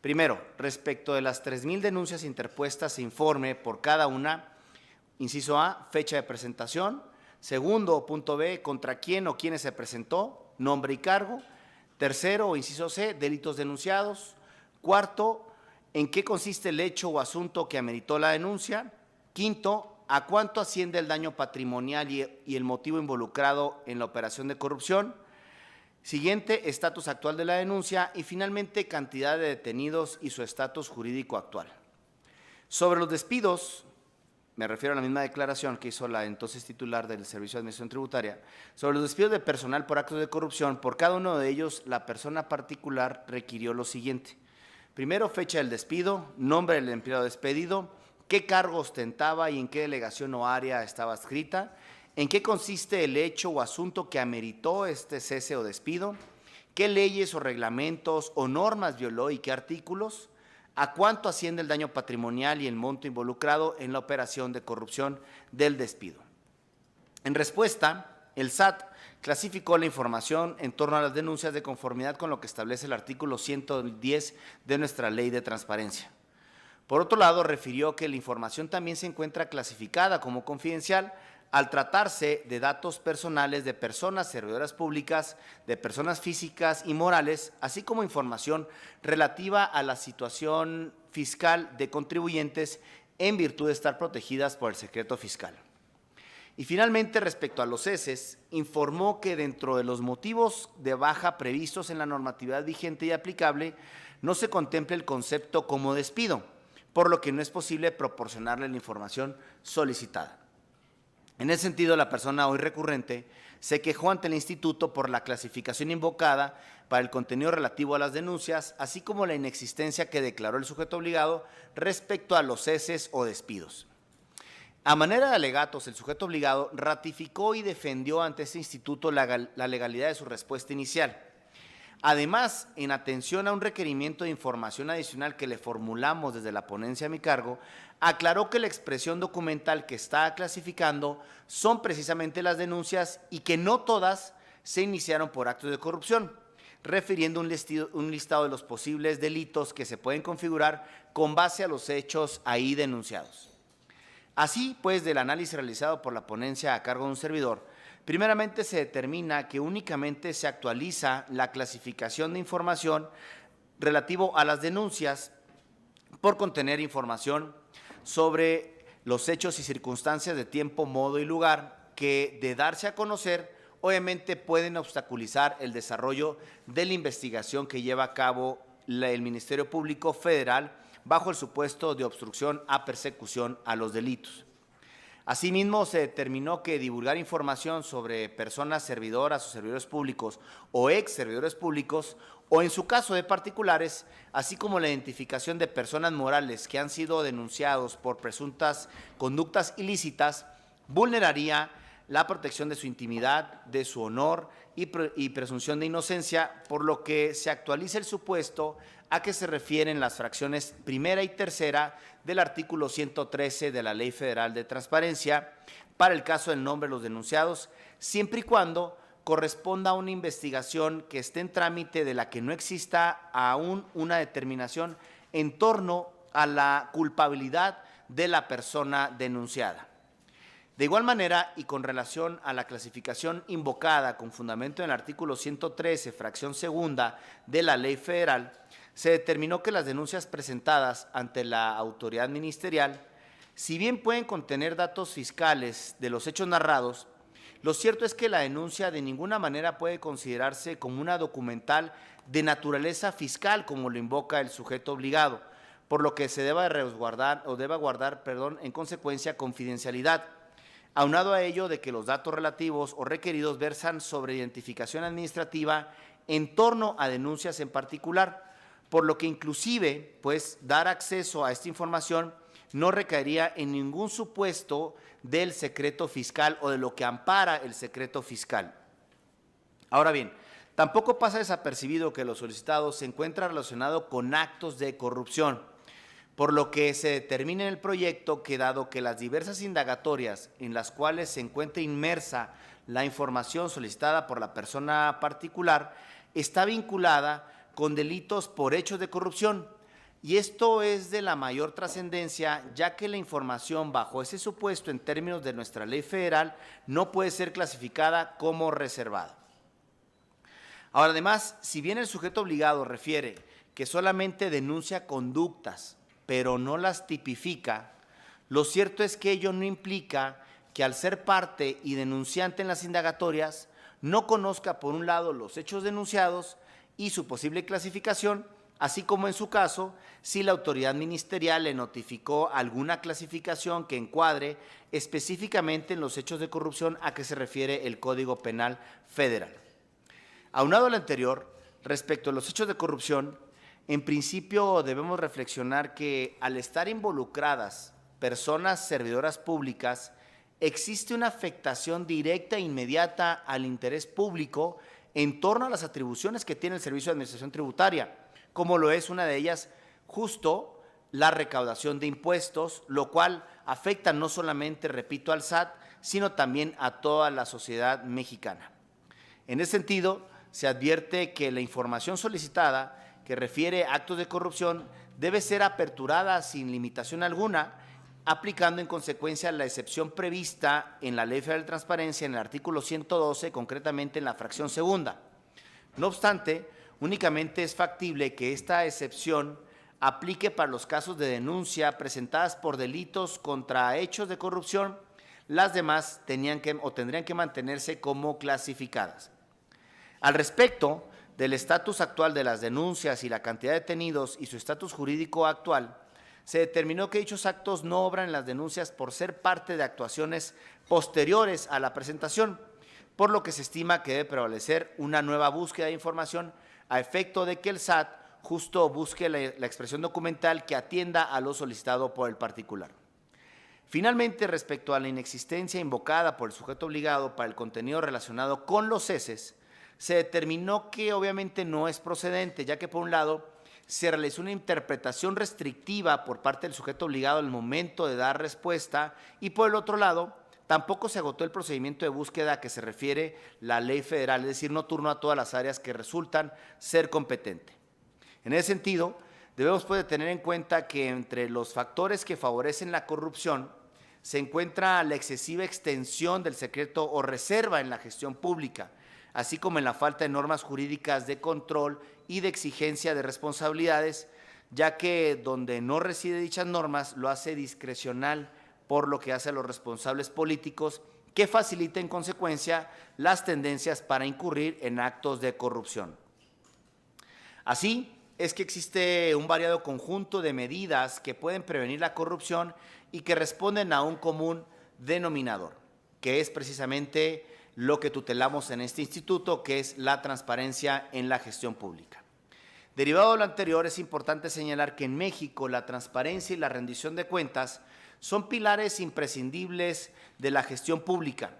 Primero, respecto de las 3,000 denuncias interpuestas, se informe por cada una, inciso A, fecha de presentación. Segundo, punto B, contra quién o quiénes se presentó, nombre y cargo. Tercero, inciso C, delitos denunciados. Cuarto, en qué consiste el hecho o asunto que ameritó la denuncia. Quinto, a cuánto asciende el daño patrimonial y el motivo involucrado en la operación de corrupción. Siguiente, estatus actual de la denuncia. Y finalmente, cantidad de detenidos y su estatus jurídico actual. Sobre los despidos, me refiero a la misma declaración que hizo la entonces titular del Servicio de Administración Tributaria, sobre los despidos de personal por actos de corrupción, por cada uno de ellos, la persona particular requirió lo siguiente. Primero, fecha del despido, nombre del empleado despedido, qué cargo ostentaba y en qué delegación o área estaba adscrita, en qué consiste el hecho o asunto que ameritó este cese o despido, qué leyes o reglamentos o normas violó y qué artículos, a cuánto asciende el daño patrimonial y el monto involucrado en la operación de corrupción del despido. En respuesta, el SAT clasificó la información en torno a las denuncias de conformidad con lo que establece el artículo 110 de nuestra Ley de Transparencia. Por otro lado, refirió que la información también se encuentra clasificada como confidencial al tratarse de datos personales de personas servidoras públicas, de personas físicas y morales, así como información relativa a la situación fiscal de contribuyentes en virtud de estar protegidas por el secreto fiscal. Y finalmente, respecto a los ceses, informó que dentro de los motivos de baja previstos en la normatividad vigente y aplicable, no se contempla el concepto como despido, por lo que no es posible proporcionarle la información solicitada. En ese sentido, la persona hoy recurrente se quejó ante el Instituto por la clasificación invocada para el contenido relativo a las denuncias, así como la inexistencia que declaró el sujeto obligado respecto a los ceses o despidos. A manera de alegatos, el sujeto obligado ratificó y defendió ante este instituto la legalidad de su respuesta inicial. Además, en atención a un requerimiento de información adicional que le formulamos desde la ponencia a mi cargo, aclaró que la expresión documental que está clasificando son precisamente las denuncias y que no todas se iniciaron por actos de corrupción, refiriendo un listado de los posibles delitos que se pueden configurar con base a los hechos ahí denunciados. Así pues, del análisis realizado por la ponencia a cargo de un servidor, primeramente se determina que únicamente se actualiza la clasificación de información relativo a las denuncias por contener información sobre los hechos y circunstancias de tiempo, modo y lugar que, de darse a conocer, obviamente pueden obstaculizar el desarrollo de la investigación que lleva a cabo el Ministerio Público Federal bajo el supuesto de obstrucción a persecución a los delitos. Asimismo, se determinó que divulgar información sobre personas servidoras o servidores públicos o ex servidores públicos, o en su caso de particulares, así como la identificación de personas morales que han sido denunciados por presuntas conductas ilícitas, vulneraría la protección de su intimidad, de su honor y presunción de inocencia, por lo que se actualiza el supuesto a que se refieren las fracciones primera y tercera del artículo 113 de la Ley Federal de Transparencia para el caso del nombre de los denunciados, siempre y cuando corresponda a una investigación que esté en trámite de la que no exista aún una determinación en torno a la culpabilidad de la persona denunciada. De igual manera, y con relación a la clasificación invocada con fundamento en el artículo 113, fracción segunda de la Ley Federal, se determinó que las denuncias presentadas ante la autoridad ministerial, si bien pueden contener datos fiscales de los hechos narrados, lo cierto es que la denuncia de ninguna manera puede considerarse como una documental de naturaleza fiscal, como lo invoca el sujeto obligado, por lo que se deba resguardar o deba guardar, en consecuencia, confidencialidad. Aunado a ello de que los datos relativos o requeridos versan sobre identificación administrativa en torno a denuncias en particular, por lo que inclusive, pues, dar acceso a esta información no recaería en ningún supuesto del secreto fiscal o de lo que ampara el secreto fiscal. Ahora bien, tampoco pasa desapercibido que lo solicitado se encuentra relacionado con actos de corrupción, por lo que se determina en el proyecto que, dado que las diversas indagatorias en las cuales se encuentra inmersa la información solicitada por la persona particular está vinculada con delitos por hechos de corrupción, Y esto es de la mayor trascendencia, ya que la información bajo ese supuesto en términos de nuestra ley federal no puede ser clasificada como reservada. Ahora, además, si bien el sujeto obligado refiere que solamente denuncia conductas, pero no las tipifica, lo cierto es que ello no implica que al ser parte y denunciante en las indagatorias, no conozca por un lado los hechos denunciados y su posible clasificación, así como en su caso, si la autoridad ministerial le notificó alguna clasificación que encuadre específicamente en los hechos de corrupción a que se refiere el Código Penal Federal. Aunado a lo anterior, respecto a los hechos de corrupción, en principio debemos reflexionar que al estar involucradas personas servidoras públicas, existe una afectación directa e inmediata al interés público en torno a las atribuciones que tiene el Servicio de Administración Tributaria, como lo es una de ellas justo la recaudación de impuestos, lo cual afecta no solamente, repito, al SAT, sino también a toda la sociedad mexicana. En ese sentido, se advierte que la información solicitada que refiere a actos de corrupción debe ser aperturada sin limitación alguna, aplicando en consecuencia la excepción prevista en la Ley Federal de Transparencia en el artículo 112, concretamente en la fracción segunda. No obstante, únicamente es factible que esta excepción aplique para los casos de denuncia presentadas por delitos contra hechos de corrupción. Las demás tendrían que mantenerse como clasificadas. Al respecto del estatus actual de las denuncias y la cantidad de detenidos y su estatus jurídico actual, se determinó que dichos actos no obran en las denuncias por ser parte de actuaciones posteriores a la presentación, por lo que se estima que debe prevalecer una nueva búsqueda de información a efecto de que el SAT justo busque la expresión documental que atienda a lo solicitado por el particular. Finalmente, respecto a la inexistencia invocada por el sujeto obligado para el contenido relacionado con los ceses, se determinó que obviamente no es procedente, ya que por un lado se realizó una interpretación restrictiva por parte del sujeto obligado al momento de dar respuesta y por el otro lado tampoco se agotó el procedimiento de búsqueda a que se refiere la ley federal, es decir, no turnó a todas las áreas que resultan ser competente. En ese sentido, debemos tener en cuenta que entre los factores que favorecen la corrupción se encuentra la excesiva extensión del secreto o reserva en la gestión pública, así como en la falta de normas jurídicas de control y de exigencia de responsabilidades, ya que donde no reside dichas normas lo hace discrecional, por lo que hace a los responsables políticos, que facilita en consecuencia las tendencias para incurrir en actos de corrupción. Así es que existe un variado conjunto de medidas que pueden prevenir la corrupción y que responden a un común denominador, que es precisamente lo que tutelamos en este instituto, que es la transparencia en la gestión pública. Derivado de lo anterior, es importante señalar que en México la transparencia y la rendición de cuentas son pilares imprescindibles de la gestión pública,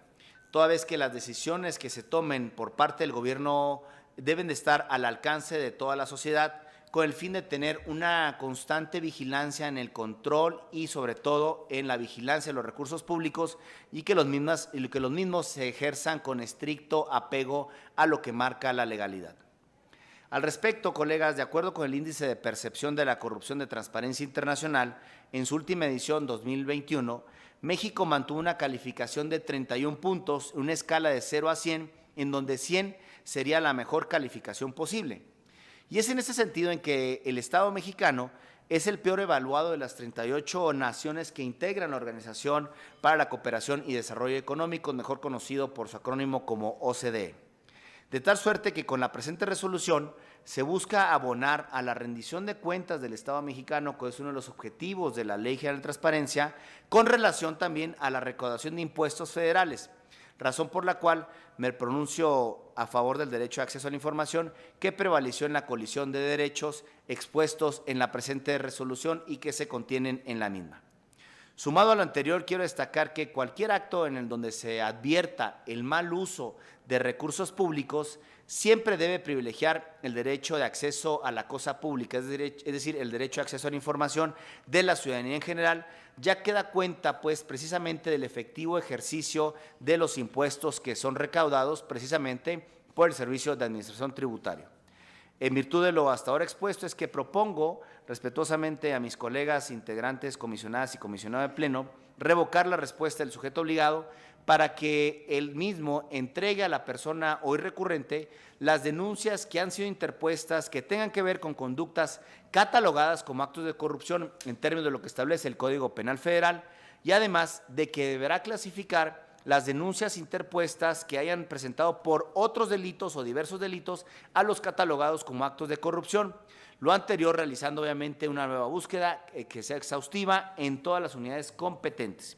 toda vez que las decisiones que se tomen por parte del gobierno deben de estar al alcance de toda la sociedad, con el fin de tener una constante vigilancia en el control y sobre todo en la vigilancia de los recursos públicos y que los mismos se ejerzan con estricto apego a lo que marca la legalidad. Al respecto, colegas, de acuerdo con el Índice de Percepción de la Corrupción de Transparencia Internacional, en su última edición 2021, México mantuvo una calificación de 31 puntos, una escala de 0 a 100, en donde 100 sería la mejor calificación posible. Y es en ese sentido en que el Estado mexicano es el peor evaluado de las 38 naciones que integran la Organización para la Cooperación y Desarrollo Económico, mejor conocido por su acrónimo como OCDE. De tal suerte que con la presente resolución se busca abonar a la rendición de cuentas del Estado mexicano, que es uno de los objetivos de la Ley General de Transparencia, con relación también a la recaudación de impuestos federales, razón por la cual me pronuncio a favor del derecho de acceso a la información que prevaleció en la colisión de derechos expuestos en la presente resolución y que se contienen en la misma. Sumado a lo anterior, quiero destacar que cualquier acto en el donde se advierta el mal uso de recursos públicos siempre debe privilegiar el derecho de acceso a la cosa pública, es decir, el derecho de acceso a la información de la ciudadanía en general, ya que da cuenta pues precisamente del efectivo ejercicio de los impuestos que son recaudados precisamente por el Servicio de Administración Tributaria. En virtud de lo hasta ahora expuesto, es que propongo respetuosamente a mis colegas integrantes, comisionadas y comisionado de pleno, revocar la respuesta del sujeto obligado para que el mismo entregue a la persona hoy recurrente las denuncias que han sido interpuestas que tengan que ver con conductas catalogadas como actos de corrupción en términos de lo que establece el Código Penal Federal, y además de que deberá clasificar las denuncias interpuestas que hayan presentado por otros delitos o diversos delitos a los catalogados como actos de corrupción. Lo anterior realizando obviamente una nueva búsqueda que sea exhaustiva en todas las unidades competentes.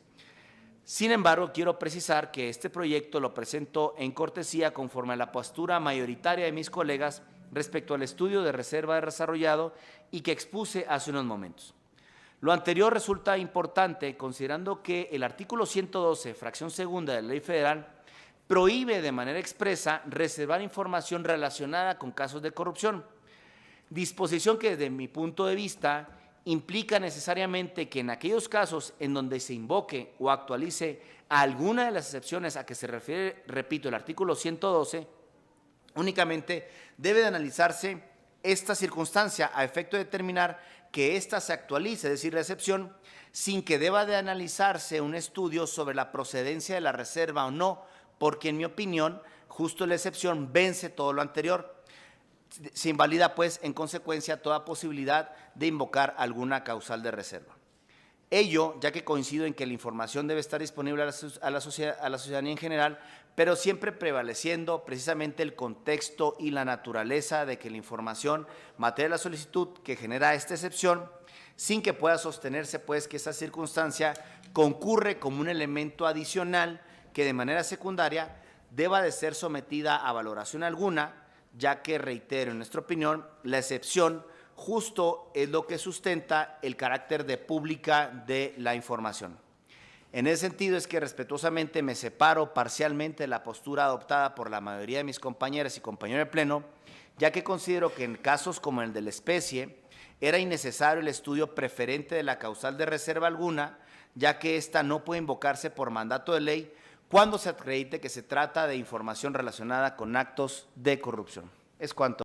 Sin embargo, quiero precisar que este proyecto lo presento en cortesía conforme a la postura mayoritaria de mis colegas respecto al estudio de reserva desarrollado y que expuse hace unos momentos. Lo anterior resulta importante considerando que el artículo 112, fracción segunda de la Ley Federal, prohíbe de manera expresa reservar información relacionada con casos de corrupción, disposición que desde mi punto de vista implica necesariamente que en aquellos casos en donde se invoque o actualice alguna de las excepciones a que se refiere, repito, el artículo 112, únicamente debe de analizarse esta circunstancia a efecto de determinar que ésta se actualice, es decir, la excepción, sin que deba de analizarse un estudio sobre la procedencia de la reserva o no, porque en mi opinión, justo la excepción vence todo lo anterior. Se invalida, pues, en consecuencia, toda posibilidad de invocar alguna causal de reserva. Ello, ya que coincido en que la información debe estar disponible a la ciudadanía en general, pero siempre prevaleciendo precisamente el contexto y la naturaleza de que la información materia de la solicitud que genera esta excepción, sin que pueda sostenerse, pues, que esa circunstancia concurre como un elemento adicional que de manera secundaria deba de ser sometida a valoración alguna, ya que, reitero, en nuestra opinión, la excepción justo es lo que sustenta el carácter de pública de la información. En ese sentido es que respetuosamente me separo parcialmente de la postura adoptada por la mayoría de mis compañeras y compañeros de pleno, ya que considero que en casos como el de la especie era innecesario el estudio preferente de la causal de reserva alguna, ya que ésta no puede invocarse por mandato de ley cuando se acredite que se trata de información relacionada con actos de corrupción. Es cuanto.